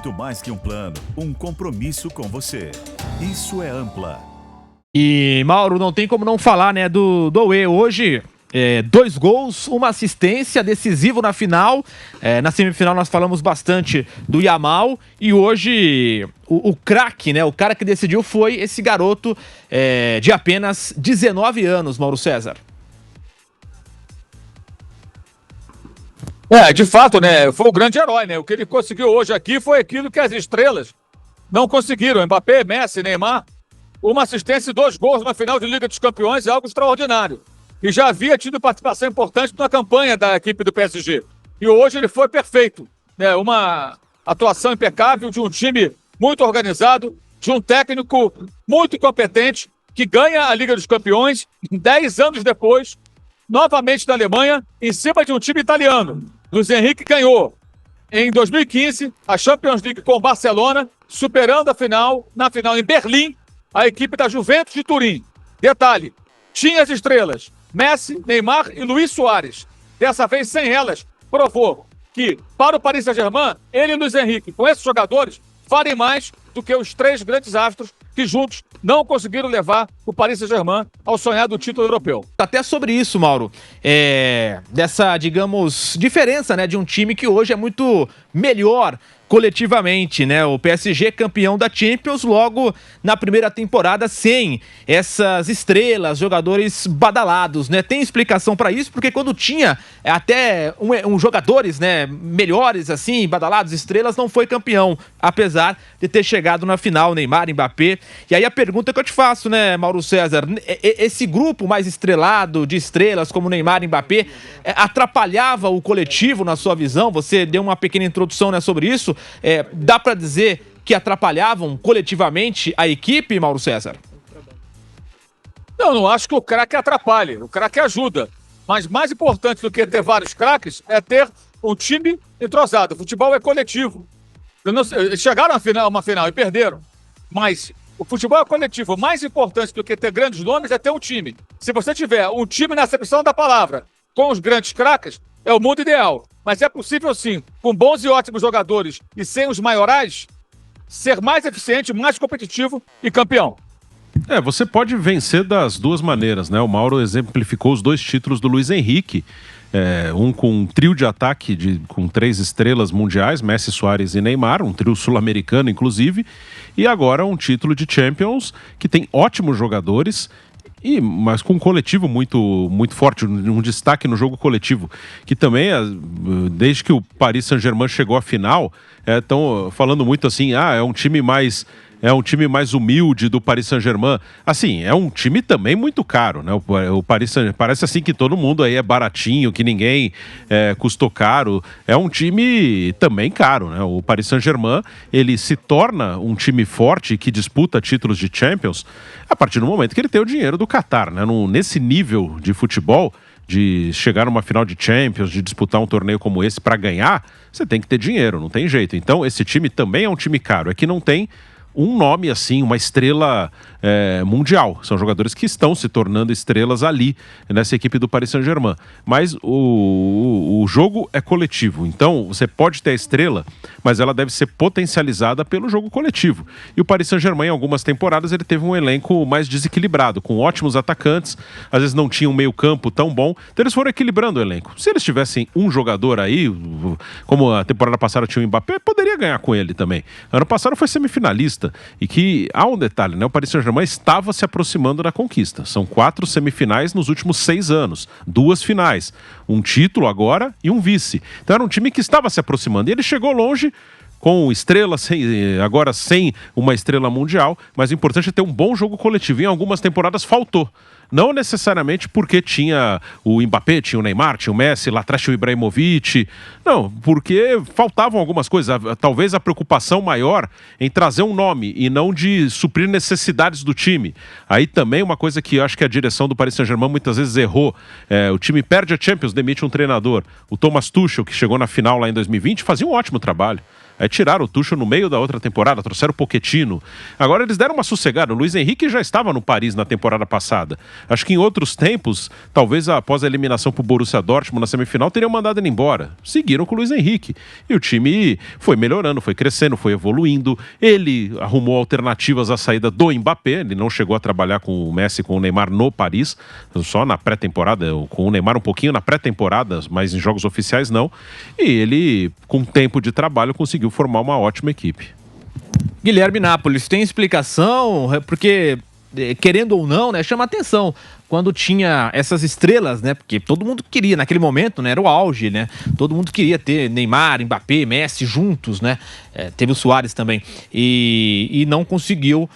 muito mais que um plano, um compromisso com você. Isso é Ampla. E, Mauro, não tem como não falar, né, do Douê. Hoje, 2 gols, uma assistência, decisivo na final. Na semifinal nós falamos bastante do Yamal. E hoje, o craque, né, o cara que decidiu foi esse garoto de apenas 19 anos, Mauro César. De fato, né? Foi o grande herói, né? O que ele conseguiu hoje aqui foi aquilo que as estrelas não conseguiram. Mbappé, Messi, Neymar, uma assistência e 2 gols na final de Liga dos Campeões é algo extraordinário. E já havia tido participação importante na campanha da equipe do PSG. E hoje ele foi perfeito, né? Uma atuação impecável de um time muito organizado, de um técnico muito competente, que ganha a Liga dos Campeões 10 anos depois, novamente na Alemanha, em cima de um time italiano. Luiz Henrique ganhou em 2015 a Champions League com o Barcelona, superando na final em Berlim, a equipe da Juventus de Turim. Detalhe, tinha as estrelas Messi, Neymar e Luis Suárez. Dessa vez, sem elas, provou que, para o Paris Saint-Germain, ele e Luiz Henrique, com esses jogadores, farem mais do que os 3 grandes astros que juntos não conseguiram levar o Paris Saint-Germain ao sonhado título europeu. Até sobre isso, Mauro, dessa, digamos, diferença, né, de um time que hoje é muito melhor coletivamente, né? O PSG campeão da Champions logo na primeira temporada sem essas estrelas, jogadores badalados, né? Tem explicação para isso, porque quando tinha até jogadores, né, melhores assim, badalados, estrelas, não foi campeão, apesar de ter chegado na final Neymar, Mbappé. E aí a pergunta que eu te faço, né, Mauro César, esse grupo mais estrelado de estrelas como Neymar e Mbappé atrapalhava o coletivo na sua visão? Você deu uma pequena introdução, né, sobre isso. Dá para dizer que atrapalhavam coletivamente a equipe, Mauro César? Não acho que o craque atrapalhe, o craque ajuda. Mas mais importante do que ter vários craques é ter um time entrosado. O futebol é coletivo. Eles chegaram a uma final e perderam. Mas o futebol é coletivo. Mais importante do que ter grandes nomes é ter um time. Se você tiver um time na acepção da palavra, com os grandes craques, é o mundo ideal. Mas é possível, sim, com bons e ótimos jogadores e sem os maiorais, ser mais eficiente, mais competitivo e campeão. Você pode vencer das duas maneiras, né? O Mauro exemplificou os 2 títulos do Luiz Henrique. Um com um trio de ataque com 3 estrelas mundiais, Messi, Suárez e Neymar, um trio sul-americano, inclusive. E agora um título de Champions que tem ótimos jogadores, mas com um coletivo muito, muito forte, um destaque no jogo coletivo, que também, desde que o Paris Saint-Germain chegou à final, estão falando muito assim, é um time mais humilde do Paris Saint-Germain. Assim, é um time também muito caro, né? O Paris Saint-Germain, parece assim que todo mundo aí é baratinho, que ninguém custou caro. É um time também caro, né? O Paris Saint-Germain, ele se torna um time forte que disputa títulos de Champions a partir do momento que ele tem o dinheiro do Qatar, né? Nesse nível de futebol, de chegar numa final de Champions, de disputar um torneio como esse para ganhar, você tem que ter dinheiro, não tem jeito. Então, esse time também é um time caro. É que não tem um nome assim, uma estrela mundial. São jogadores que estão se tornando estrelas ali, nessa equipe do Paris Saint-Germain. Mas o jogo é coletivo. Então, você pode ter a estrela, mas ela deve ser potencializada pelo jogo coletivo. E o Paris Saint-Germain, em algumas temporadas, ele teve um elenco mais desequilibrado, com ótimos atacantes, às vezes não tinha um meio-campo tão bom. Então, eles foram equilibrando o elenco. Se eles tivessem um jogador aí, como a temporada passada tinha o Mbappé, poderia ganhar com ele também. Ano passado foi semifinalista. E que há um detalhe, né? O Paris Saint-Germain estava se aproximando da conquista. São 4 semifinais nos últimos 6 anos. 2 finais. Um título agora e um vice. Então era um time que estava se aproximando. E ele chegou longe com estrelas, agora sem uma estrela mundial. Mas o importante é ter um bom jogo coletivo. Em algumas temporadas faltou. Não necessariamente porque tinha o Mbappé, tinha o Neymar, tinha o Messi, lá atrás tinha o Ibrahimovic. Não, porque faltavam algumas coisas. Talvez a preocupação maior em trazer um nome e não de suprir necessidades do time. Aí também uma coisa que eu acho que a direção do Paris Saint-Germain muitas vezes errou. O time perde a Champions, demite um treinador. O Thomas Tuchel, que chegou na final lá em 2020, fazia um ótimo trabalho. Aí tiraram o Tuchel no meio da outra temporada, trouxeram o Pochettino. Agora eles deram uma sossegada. O Luiz Henrique já estava no Paris na temporada passada. Acho que em outros tempos, talvez após a eliminação pro Borussia Dortmund na semifinal, teriam mandado ele embora. Seguiram com o Luis Henrique. E o time foi melhorando, foi crescendo, foi evoluindo. Ele arrumou alternativas à saída do Mbappé. Ele não chegou a trabalhar com o Messi, com o Neymar no Paris, só na pré-temporada, com o Neymar um pouquinho na pré-temporada, mas em jogos oficiais não. E ele, com tempo de trabalho, conseguiu formar uma ótima equipe. Guilherme Nápoles, tem explicação? Porque, querendo ou não, né, chama atenção quando tinha essas estrelas, né? Porque todo mundo queria, naquele momento, né? Era o auge, né? Todo mundo queria ter Neymar, Mbappé, Messi juntos, né? Teve o Suárez também. E não conseguiu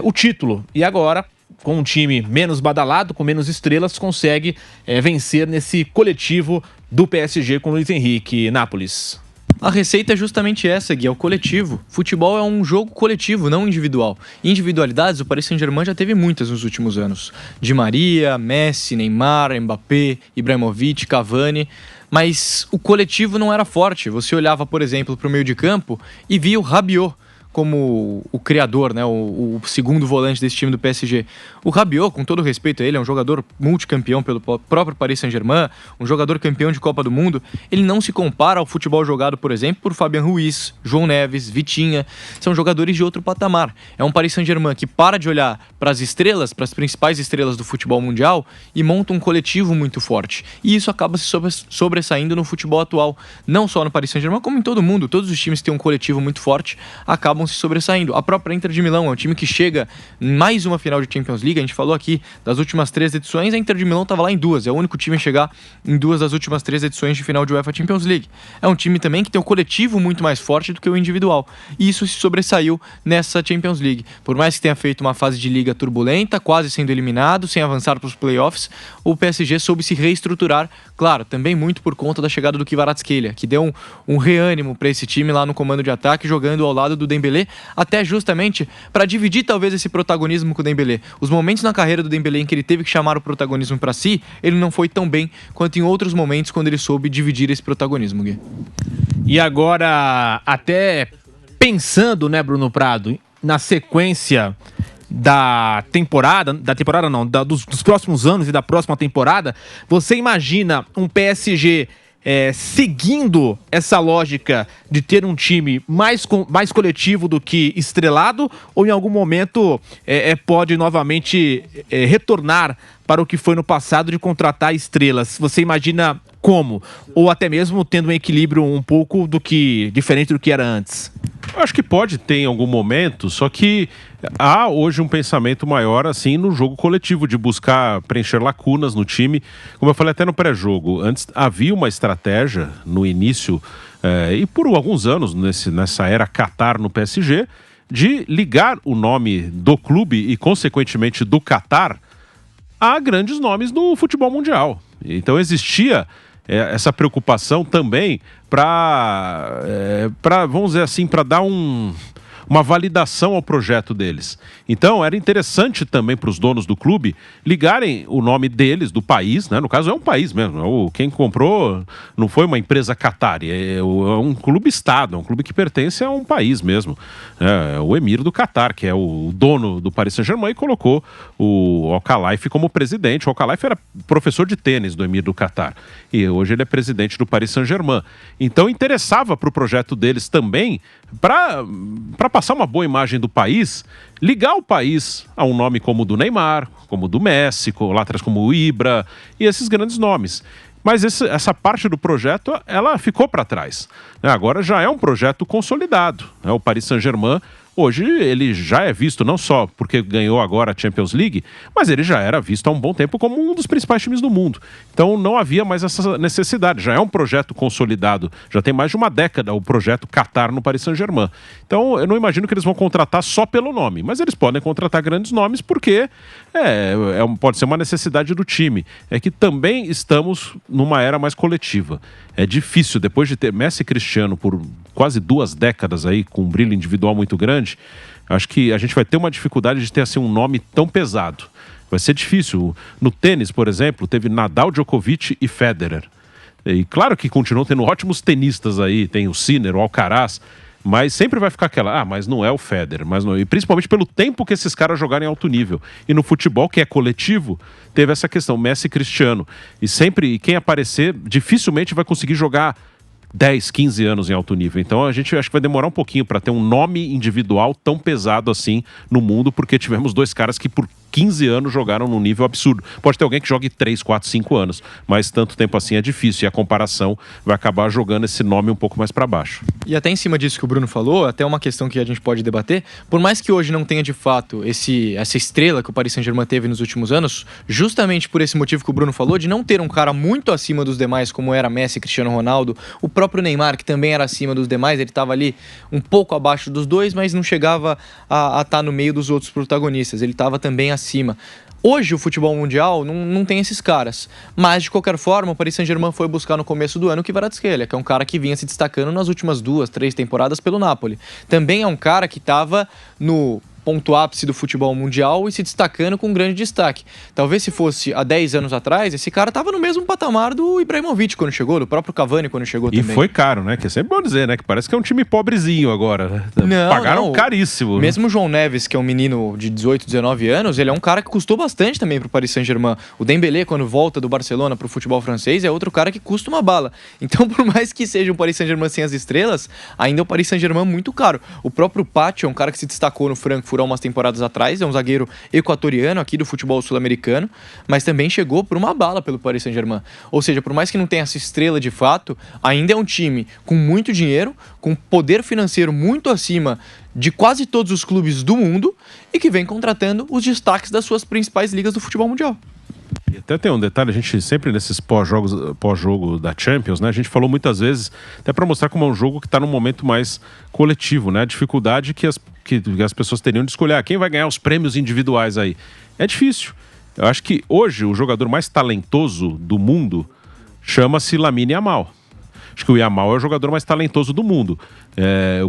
o título. E agora, com um time menos badalado, com menos estrelas, consegue vencer nesse coletivo do PSG com o Luis Henrique. Nápoles. A receita é justamente essa, Gui, é o coletivo. Futebol é um jogo coletivo, não individual. Individualidades, o Paris Saint-Germain já teve muitas nos últimos anos. Di Maria, Messi, Neymar, Mbappé, Ibrahimovic, Cavani. Mas o coletivo não era forte. Você olhava, por exemplo, para o meio de campo e via o Rabiot como o criador, né, o segundo volante desse time do PSG. O Rabiot, com todo respeito a ele, é um jogador multicampeão pelo próprio Paris Saint-Germain, um jogador campeão de Copa do Mundo. Ele não se compara ao futebol jogado, por exemplo, por Fabian Ruiz, João Neves, Vitinha. São jogadores de outro patamar. É um Paris Saint-Germain que para de olhar para as estrelas, para as principais estrelas do futebol mundial e monta um coletivo muito forte. E isso acaba se sobressaindo no futebol atual. Não só no Paris Saint-Germain, como em todo mundo. Todos os times que têm um coletivo muito forte acabam se sobressaindo. A própria Inter de Milão é um time que chega em mais uma final de Champions League. A gente falou aqui das últimas 3 edições, a Inter de Milão estava lá em 2. É o único time a chegar em 2 das últimas 3 edições de final de UEFA Champions League. É um time também que tem um coletivo muito mais forte do que o individual. E isso se sobressaiu nessa Champions League. Por mais que tenha feito uma fase de liga turbulenta, quase sendo eliminado, sem avançar para os playoffs, o PSG soube se reestruturar. Claro, também muito por conta da chegada do Kvaratskhelia, que deu um reânimo para esse time lá no comando de ataque, jogando ao lado do Dembélé, até justamente para dividir talvez esse protagonismo com o Dembélé. Os momentos na carreira do Dembélé em que ele teve que chamar o protagonismo para si, ele não foi tão bem quanto em outros momentos quando ele soube dividir esse protagonismo, Gui. E agora, até pensando, né, Bruno Prado, na sequência dos próximos anos e da próxima temporada, você imagina um PSG seguindo essa lógica de ter um time mais coletivo do que estrelado, ou em algum momento pode novamente retornar para o que foi no passado de contratar estrelas? Você imagina como? Ou até mesmo tendo um equilíbrio um pouco diferente do que era antes? Eu acho que pode ter em algum momento, só que há hoje um pensamento maior assim no jogo coletivo, de buscar preencher lacunas no time. Como eu falei até no pré-jogo, antes havia uma estratégia no início, e por alguns anos nessa era Qatar no PSG, de ligar o nome do clube e consequentemente do Qatar a grandes nomes do futebol mundial. Então existia essa preocupação também para vamos dizer assim, para dar uma validação ao projeto deles. Então era interessante também para os donos do clube ligarem o nome deles, do país, né? No caso é um país mesmo, quem comprou não foi uma empresa qatari, é um clube-estado, é um clube que pertence a um país mesmo. É o emir do Qatar, que é o dono do Paris Saint-Germain, e colocou o Al-Khelaifi como presidente. O Al-Khelaifi era professor de tênis do emir do Qatar e hoje ele é presidente do Paris Saint-Germain. Então interessava para o projeto deles também, para passar uma boa imagem do país, ligar o país a um nome como o do Neymar, como o do Messi, lá atrás como o Ibra e esses grandes nomes. Mas essa parte do projeto, ela ficou para trás. Agora já é um projeto consolidado. O Paris Saint-Germain, hoje, ele já é visto não só porque ganhou agora a Champions League, mas ele já era visto há um bom tempo como um dos principais times do mundo. Então não havia mais essa necessidade. Já é um projeto consolidado. Já tem mais de uma década o projeto Qatar no Paris Saint-Germain. Então eu não imagino que eles vão contratar só pelo nome, mas eles podem contratar grandes nomes porque pode ser uma necessidade do time. É que também estamos numa era mais coletiva. É difícil, depois de ter Messi e Cristiano por quase 2 décadas aí, com um brilho individual muito grande, acho que a gente vai ter uma dificuldade de ter assim um nome tão pesado. Vai ser difícil. No tênis, por exemplo, teve Nadal, Djokovic e Federer. E claro que continuam tendo ótimos tenistas aí, tem o Sinner, o Alcaraz, Mas sempre vai ficar aquela, mas não é o Federer, mas não... E principalmente pelo tempo que esses caras jogaram em alto nível. E no futebol, que é coletivo, teve essa questão, Messi e Cristiano. E quem aparecer, dificilmente vai conseguir jogar 10, 15 anos em alto nível. Então a gente acho que vai demorar um pouquinho para ter um nome individual tão pesado assim no mundo, porque tivemos dois caras que por 15 anos jogaram num nível absurdo. Pode ter alguém que jogue 3, 4, 5 anos, mas tanto tempo assim é difícil, e a comparação vai acabar jogando esse nome um pouco mais para baixo. E até em cima disso que o Bruno falou, até uma questão que a gente pode debater, por mais que hoje não tenha de fato essa estrela que o Paris Saint-Germain teve nos últimos anos, justamente por esse motivo que o Bruno falou, de não ter um cara muito acima dos demais, como era Messi e Cristiano Ronaldo, o próprio Neymar, que também era acima dos demais, ele estava ali um pouco abaixo dos dois, mas não chegava a estar no meio dos outros protagonistas, ele estava também acima. Hoje o futebol mundial não tem esses caras, mas de qualquer forma o Paris Saint-Germain foi buscar no começo do ano o Kvaratskhelia, que é um cara que vinha se destacando nas últimas 2, 3 temporadas pelo Napoli. Também é um cara que estava no ponto ápice do futebol mundial e se destacando com um grande destaque. Talvez se fosse há 10 anos atrás, esse cara estava no mesmo patamar do Ibrahimovic quando chegou, do próprio Cavani quando chegou também. E foi caro, né? Que é sempre bom dizer, né? Que parece que é um time pobrezinho agora. Pagaram caríssimo. Mesmo o João Neves, que é um menino de 18, 19 anos, ele é um cara que custou bastante também pro Paris Saint-Germain. O Dembélé, quando volta do Barcelona pro futebol francês, é outro cara que custa uma bala. Então, por mais que seja um Paris Saint-Germain sem as estrelas, ainda é um Paris Saint-Germain muito caro. O próprio Pacho é um cara que se destacou no Frankfurt há umas temporadas atrás, é um zagueiro equatoriano aqui do futebol sul-americano, mas também chegou por uma bala pelo Paris Saint-Germain. Ou seja, por mais que não tenha essa estrela de fato, ainda é um time com muito dinheiro, com poder financeiro muito acima de quase todos os clubes do mundo e que vem contratando os destaques das suas principais ligas do futebol mundial. E até tem um detalhe, a gente sempre nesses pós-jogo da Champions, né? A gente falou muitas vezes, até para mostrar como é um jogo que está num momento mais coletivo, né? A dificuldade que as pessoas teriam de escolher quem vai ganhar os prêmios individuais aí. É difícil. Eu acho que hoje o jogador mais talentoso do mundo chama-se Lamine Yamal. Acho que o Yamal é o jogador mais talentoso do mundo.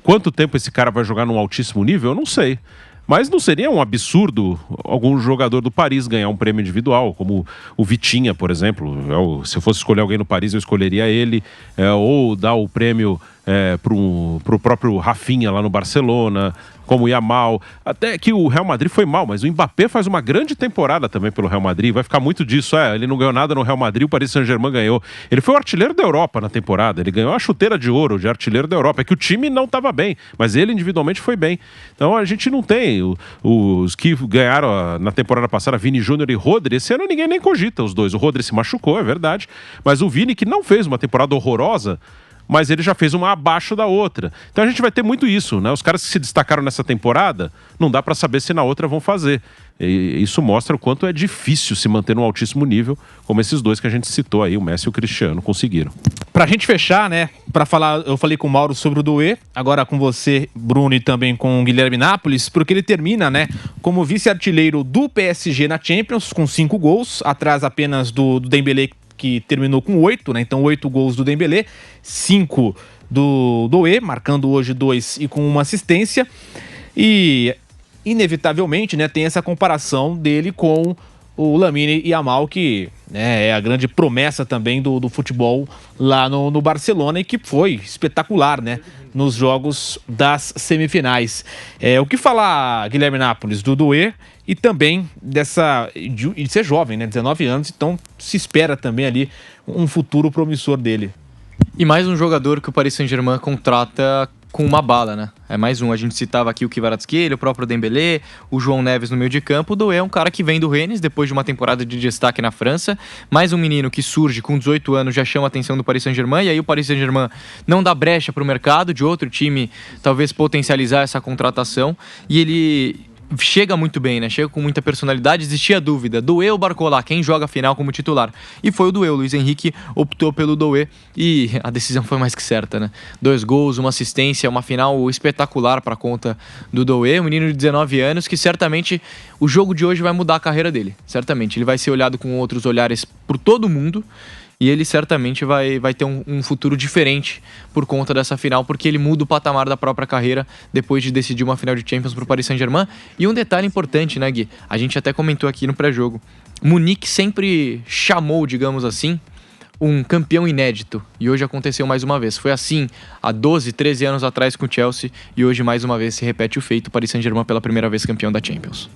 Quanto tempo esse cara vai jogar num altíssimo nível, eu não sei. Mas não seria um absurdo algum jogador do Paris ganhar um prêmio individual, como o Vitinha, por exemplo. Se eu fosse escolher alguém no Paris, eu escolheria ele. Ou dar o prêmio pro próprio Rafinha lá no Barcelona, como o Yamal. Até que o Real Madrid foi mal, mas o Mbappé faz uma grande temporada também pelo Real Madrid. Vai ficar muito disso. Ele não ganhou nada no Real Madrid, o Paris Saint-Germain ganhou. Ele foi o artilheiro da Europa na temporada. Ele ganhou a chuteira de ouro de artilheiro da Europa. É que o time não estava bem, mas ele individualmente foi bem. Então a gente não tem os que ganharam na temporada passada, Vini Júnior e Rodri. Esse ano ninguém nem cogita os dois. O Rodri se machucou, é verdade. Mas o Vini, que não fez uma temporada horrorosa, mas ele já fez uma abaixo da outra. Então a gente vai ter muito isso, né? Os caras que se destacaram nessa temporada, não dá para saber se na outra vão fazer. E isso mostra o quanto é difícil se manter num altíssimo nível, como esses dois que a gente citou aí, o Messi e o Cristiano, conseguiram. Pra gente fechar, né, eu falei com o Mauro sobre o Doué, agora com você, Bruno, e também com o Guilherme Nápoles, porque ele termina, né, como vice-artilheiro do PSG na Champions, com 5 gols, atrás apenas do Dembélé, que terminou com 8, né? Então 8 gols do Dembélé, 5 do Doué, marcando hoje 2 e com uma assistência. E inevitavelmente, né, tem essa comparação dele com o Lamine Yamal, que é a grande promessa também do futebol lá no Barcelona e que foi espetacular, né, nos jogos das semifinais. O que falar, Guilherme Nápoles, do Doué e também de ser jovem, né, 19 anos, então se espera também ali um futuro promissor dele. E mais um jogador que o Paris Saint-Germain contrata com uma bala, né? É mais um. A gente citava aqui o Kvaratskhelia, o próprio Dembélé, o João Neves no meio de campo. O Doué é um cara que vem do Rennes depois de uma temporada de destaque na França. Mais um menino que surge com 18 anos, já chama a atenção do Paris Saint-Germain. E aí o Paris Saint-Germain não dá brecha para o mercado de outro time, talvez potencializar essa contratação. E ele chega muito bem, né? Chega com muita personalidade. Existia dúvida, Doué ou Barcola, quem joga a final como titular? E foi o Doué, o Luiz Henrique optou pelo Doué e a decisão foi mais que certa, né? 2 gols, uma assistência, uma final espetacular para conta do Doué, um menino de 19 anos que certamente o jogo de hoje vai mudar a carreira dele, certamente. Ele vai ser olhado com outros olhares por todo mundo e ele certamente vai ter um futuro diferente por conta dessa final, porque ele muda o patamar da própria carreira depois de decidir uma final de Champions para o Paris Saint-Germain. E um detalhe importante, né, Gui? A gente até comentou aqui no pré-jogo. Munique sempre chamou, digamos assim, um campeão inédito. E hoje aconteceu mais uma vez. Foi assim há 12, 13 anos atrás com o Chelsea. E hoje mais uma vez se repete o feito. Paris Saint-Germain pela primeira vez campeão da Champions.